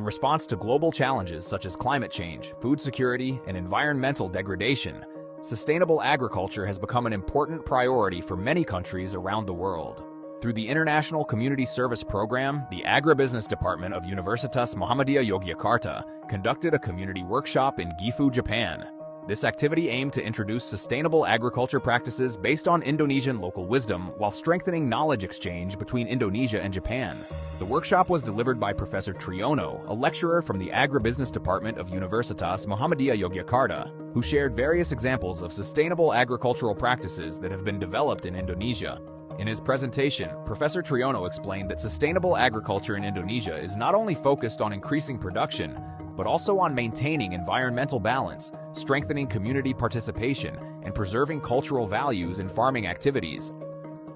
response to global challenges such as climate change, food security, and environmental degradation, sustainable agriculture has become an important priority for many countries around the world. Through the International Community Service Program, the Agribusiness Department of Universitas Muhammadiyah Yogyakarta conducted a community workshop in Gifu, Japan. This activity aimed to introduce sustainable agriculture practices based on Indonesian local wisdom while strengthening knowledge exchange between Indonesia and Japan. The workshop was delivered by Professor Triyono, a lecturer from the Agribusiness Department of Universitas Muhammadiyah Yogyakarta, who shared various examples of sustainable agricultural practices that have been developed in Indonesia. In his presentation, Professor Triyono explained that sustainable agriculture in Indonesia is not only focused on increasing production, but also on maintaining environmental balance, strengthening community participation, and preserving cultural values in farming activities.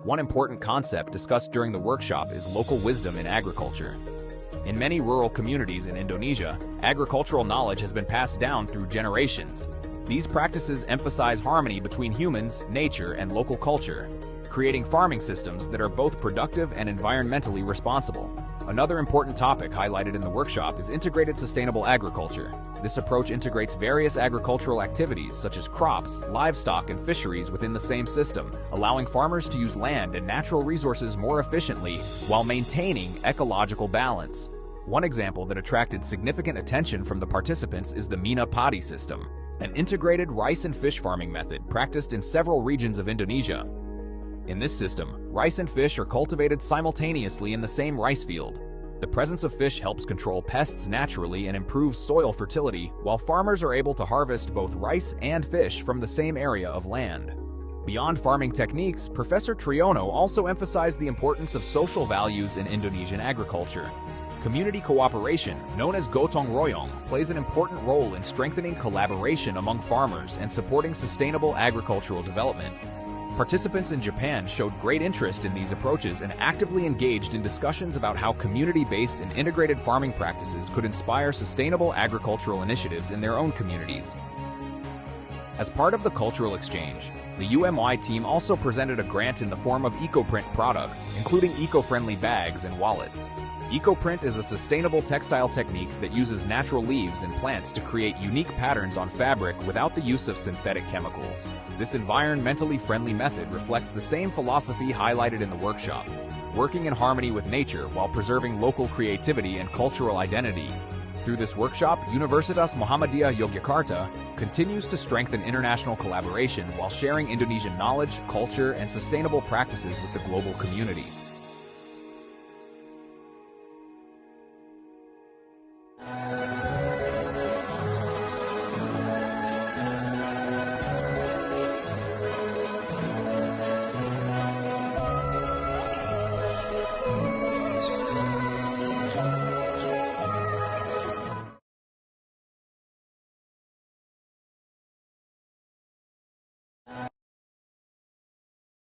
One important concept discussed during the workshop is local wisdom in agriculture. In many rural communities in Indonesia, agricultural knowledge has been passed down through generations. These practices emphasize harmony between humans, nature, and local culture, creating farming systems that are both productive and environmentally responsible. Another important topic highlighted in the workshop is integrated sustainable agriculture. This approach integrates various agricultural activities such as crops, livestock, and fisheries within the same system, allowing farmers to use land and natural resources more efficiently while maintaining ecological balance. One example that attracted significant attention from the participants is the Mina Padi system, an integrated rice and fish farming method practiced in several regions of Indonesia. In this system, rice and fish are cultivated simultaneously in the same rice field. The presence of fish helps control pests naturally and improves soil fertility, while farmers are able to harvest both rice and fish from the same area of land. Beyond farming techniques, Professor Triyono also emphasized the importance of social values in Indonesian agriculture. Community cooperation, known as gotong royong, plays an important role in strengthening collaboration among farmers and supporting sustainable agricultural development. Participants in Japan showed great interest in these approaches and actively engaged in discussions about how community-based and integrated farming practices could inspire sustainable agricultural initiatives in their own communities. As part of the cultural exchange, the UMY team also presented a grant in the form of eco-print products, including eco-friendly bags and wallets. Eco-print is a sustainable textile technique that uses natural leaves and plants to create unique patterns on fabric without the use of synthetic chemicals. This environmentally friendly method reflects the same philosophy highlighted in the workshop, working in harmony with nature while preserving local creativity and cultural identity. Through this workshop, Universitas Muhammadiyah Yogyakarta continues to strengthen international collaboration while sharing Indonesian knowledge, culture, and sustainable practices with the global community.